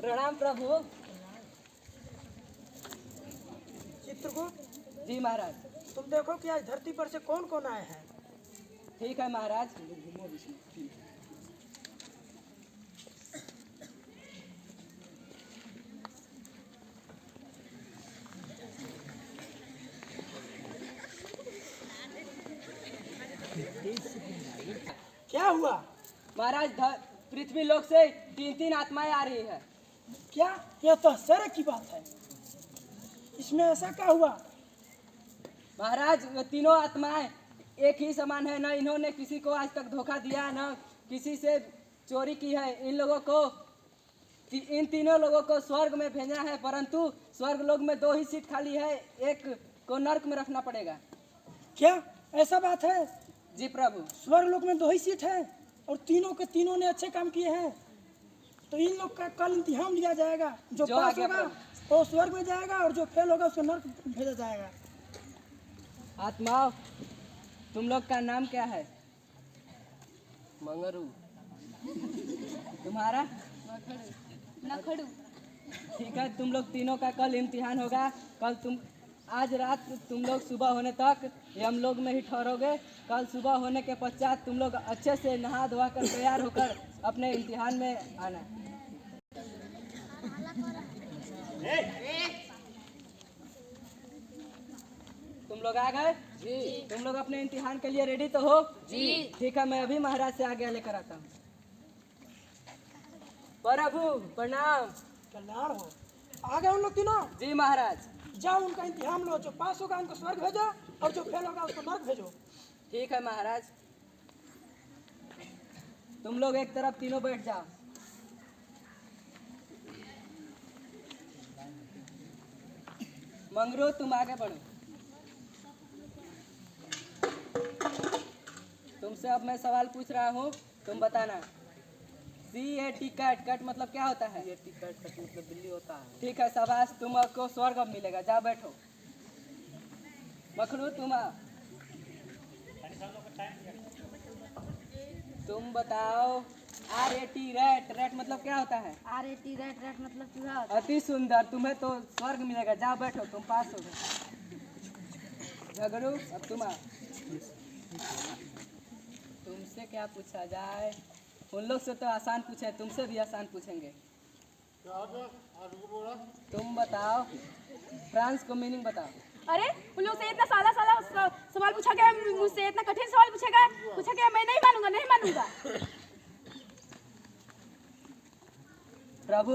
प्रणाम प्रभु। चित्रगुप्त जी महाराज। तुम देखो कि आज धरती पर से कौन कौन आए हैं। ठीक है महाराज। क्या हुआ? महाराज पृथ्वी लोक से 3 आत्माएं आ रही है। क्या? यह तो आश्चर्य की बात है। इसमें ऐसा क्या हुआ? महाराज वे तीनों आत्माएं एक ही समान है, न इन्होंने किसी को आज तक धोखा दिया, न किसी से चोरी की है। इन तीनों लोगों को स्वर्ग में भेजा है, परंतु स्वर्ग लोक में 2 ही सीट खाली है, एक को नर्क में रखना पड़ेगा। क्या ऐसा बात है? जी प्रभु। स्वर्ग लोक में 2 ही सीट है और तीनों के तीनों ने अच्छे काम किए हैं, तो इन लोग का कल इम्तिहान लिया जाएगा। जो पास होगा वो स्वर्ग में जाएगा और जो फेल होगा उसको नर्क भेजा जाएगा। आत्माओं, तुम लोग का नाम क्या है? मंगरू। तुम्हारा? नखड़ू। ठीक है, तुम लोग तीनों का कल इम्तिहान होगा। आज रात तुम लोग सुबह होने तक हम लोग में ही ठहरोगे। कल सुबह होने के पश्चात तुम लोग अच्छे से नहा धोआ कर तैयार होकर अपने इम्तिहान में आना। तुम लोग आ गए? जी। तुम लोग अपने इम्तिहान के लिए रेडी तो हो? जी। ठीक है, मैं अभी महाराज से आज्ञा लेकर आता हूँ। प्रभु प्रणाम। कल्याण हो। आ गए उन लोग तीनों? जी महाराज। जाओ उनका इम्तिहान लो, जो पास होगा उनको स्वर्ग भेजो और जो फेल होगा उसको नर्क भेजो। ठीक है महाराज। तुम लोग एक तरफ तीनों बैठ जाओ। मंगरू तुम आगे बढ़ो। तुमसे अब मैं सवाल पूछ रहा हूँ, तुम बताना। CAT कैट, कैट मतलब क्या होता है? टिकट मतलब बिल्ली होता है। ठीक है, शाबाश, तुमको स्वर्ग अब मिलेगा। जाओ बैठो। मखनू तुम बताओ। RAT रैट, रैट मतलब क्या होता है? RAT रैट, रैट मतलब चूहा होता है। अति सुंदर, तुम्हें तो स्वर्ग मिलेगा। जाओ बैठो, तुम पास हो गए। झगड़ू अब तुम आओ। तुमसे क्या पूछा जाए? उन लोग से तो आसान पूछे, तुमसे भी आसान पूछेंगे। तुम बताओ, फ्रांस को मीनिंग बताओ। अरे उन लोग से इतना साला साला सवाल पूछा गया, मुझसे इतना कठिन सवाल पूछा गया, मैं नहीं मानूंगा, नहीं मानूंगा। प्रभु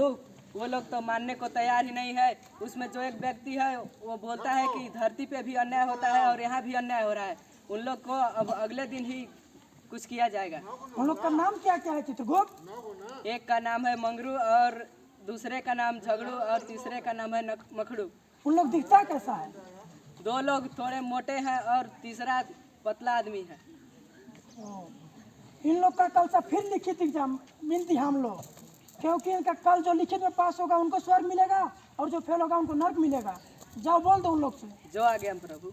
वो लोग तो मानने को तैयार ही नहीं है। उसमें जो एक व्यक्ति है वो बोलता है कि धरती पे भी अन्याय होता है और यहाँ भी अन्याय हो रहा है। उन लोग को अब अगले दिन ही कुछ किया जाएगा। उन लोग का नाम क्या क्या है चित्रगुप्त? एक का नाम है मंगरू और दूसरे का नाम झगड़ू और तीसरे का नाम है मखड़ू। उन लोग दिखता कैसा है? 2 लोग थोड़े मोटे हैं और तीसरा पतला आदमी है। इन लोग का कल से फिर लिखित एग्जाम इम्तिहान लो, क्योंकि इनका कल जो लिखित में पास होगा उनको स्वर्ग मिलेगा और जो फेल होगा उनको नर्क मिलेगा। जाओ बोल दो उन लोग से। जो आ गया प्रभु।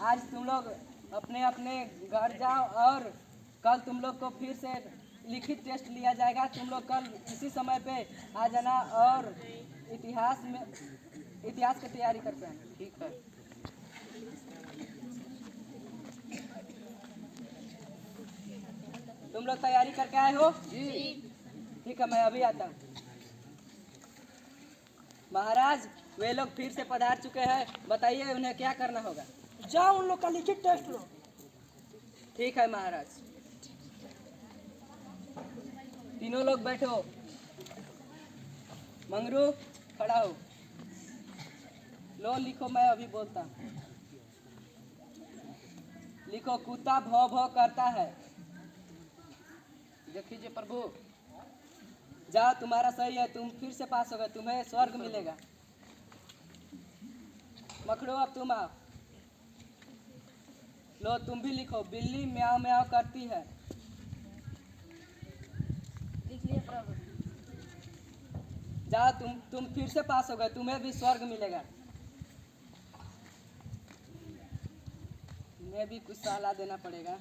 आज तुम लोग अपने अपने घर जाओ और कल तुम लोग को फिर से लिखित टेस्ट लिया जाएगा। तुम लोग कल इसी समय पे आ जाना और इतिहास की तैयारी करते हैं। ठीक है। तुम लोग तैयारी करके आए हो? जी। ठीक है, मैं अभी आता हूँ। महाराज वे लोग फिर से पधार चुके हैं, बताइए उन्हें क्या करना होगा। जाओ उन लोग का लिखित टेस्ट लो। ठीक है महाराज। तीनों लोग बैठो। मंगरू खड़ा हो। लो लिखो, मैं अभी बोलता हूँ। लिखो, कुत्ता भौ भौ करता है। देख लीजिए प्रभु। जाओ, तुम्हारा सही है, तुम फिर से पास हो गए, तुम्हें स्वर्ग मिलेगा। मखड़ो अब तुम आओ। लो तुम भी लिखो, बिल्ली म्याऊ म्याऊ करती है। लिख लिया प्रभु। जाओ, तुम फिर से पास हो गए, तुम्हें भी स्वर्ग मिलेगा। तुम्हें भी कुछ साला देना पड़ेगा।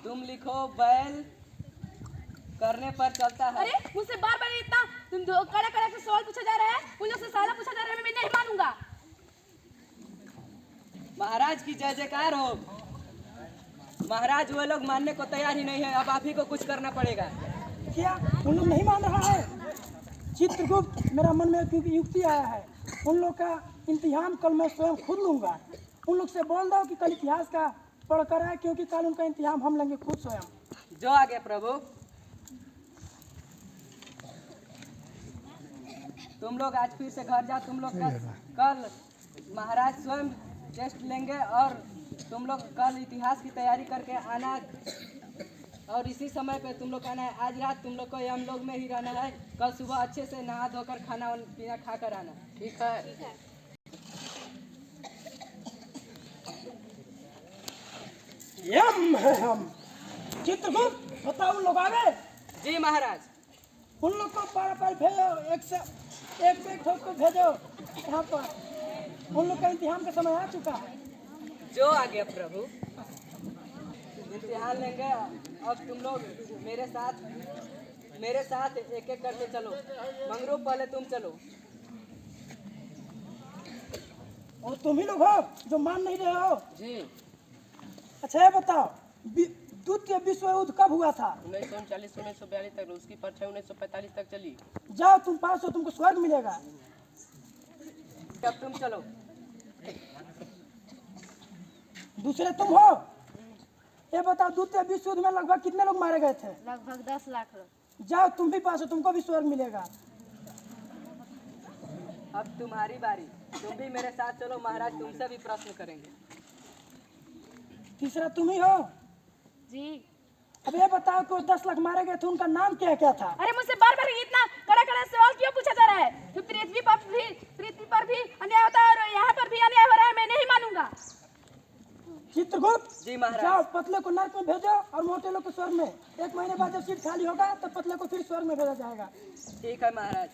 तुम लिखो बैल करने पर चलता है। अरे मुझसे बार बार इतना कड़ा कड़ा के सवाल पूछा जा रहा है, उन लोग से साला पूछा जा रहा है, मैं नहीं मानूंगा। महाराज की जय जयकार हो। महाराज वो लोग मानने को तैयार ही नहीं है, अब आप ही को कुछ करना पड़ेगा। क्या उन लोग नहीं मान रहा है? चित्रगुप्त, मेरा मन में क्योंकि युक्ति आया है, उन लोग का इम्तिहान कल मैं स्वयं खुद लूंगा। उन लोग से बोल दो कि कल इतिहास का पढ़कर आए, क्योंकि कल उनका इम्तिहान हम लेंगे खुद स्वयं। जो आगे प्रभु। तुम लोग आज फिर से घर जाओ। तुम लोग का कल महाराज स्वयं टेस्ट लेंगे और तुम लोग कल इतिहास की तैयारी करके आना और इसी समय पे तुम लोग आना है। आज रात तुम लोग को हम लोग में ही रहना है। कल सुबह अच्छे से नहा धोकर खाना पीना खा कर आना। ठीक है? यम है हम। चित्रगुप्त, बताओ उन लोग आ गए? जी महाराज। उन लोग को पर भेजो, एक ठोक को भेजो यहाँ पर। उन लोग का इम्तिहान का समय आ चुका है। जो आ गया प्रभु। इम्तिहान लेंगे। अब तुम लोग मेरे साथ एक एक करके चलो। मंगरू पहले तुम चलो। और तुम ही लोग हो जो मान नहीं रहे हो? जी। अच्छा ये बताओ, द्वितीय विश्व युद्ध कब हुआ था? 1939 से 1942 तक। उसकी परीक्षा 1945 तक चली। जाओ तुम पास हो, तुमको स्वर्ग मिलेगा। अब तुम चलो। दूसरे तुम हो। ये बताओ, द्वितीय विश्व युद्ध में लगभग कितने लोग मारे गए थे? लगभग 10 लाख लोग। जाओ तुम भी पास हो, तुमको भी स्वर्ग मिलेगा। अब तुम्हारी बारी। तुम भी मेरे साथ चलो। महाराज तुमसे भी प्रश्न करेंगे। तीसरा तुम ही हो। जी। अब ये बताओ कि 10 लाख मारे गए थे, उनका नाम क्या क्या था? अरे मुझसे बार बार इतना कड़ा कड़ा सवाल क्यों पूछा जा रहा है? तो पृथ्वी पर भी अन्याय होता है और यहाँ पर भी अन्याय हो रहा है, मैं नहीं मानूंगा। चित्रगुप्त, जी महाराज। जाओ पतले को नर्क में भेजो और मोटे लोग को स्वर्ग में। 1 महीने बाद जब सीट खाली होगा तो पतले को फिर स्वर्ग में भेजा जाएगा। ठीक है महाराज।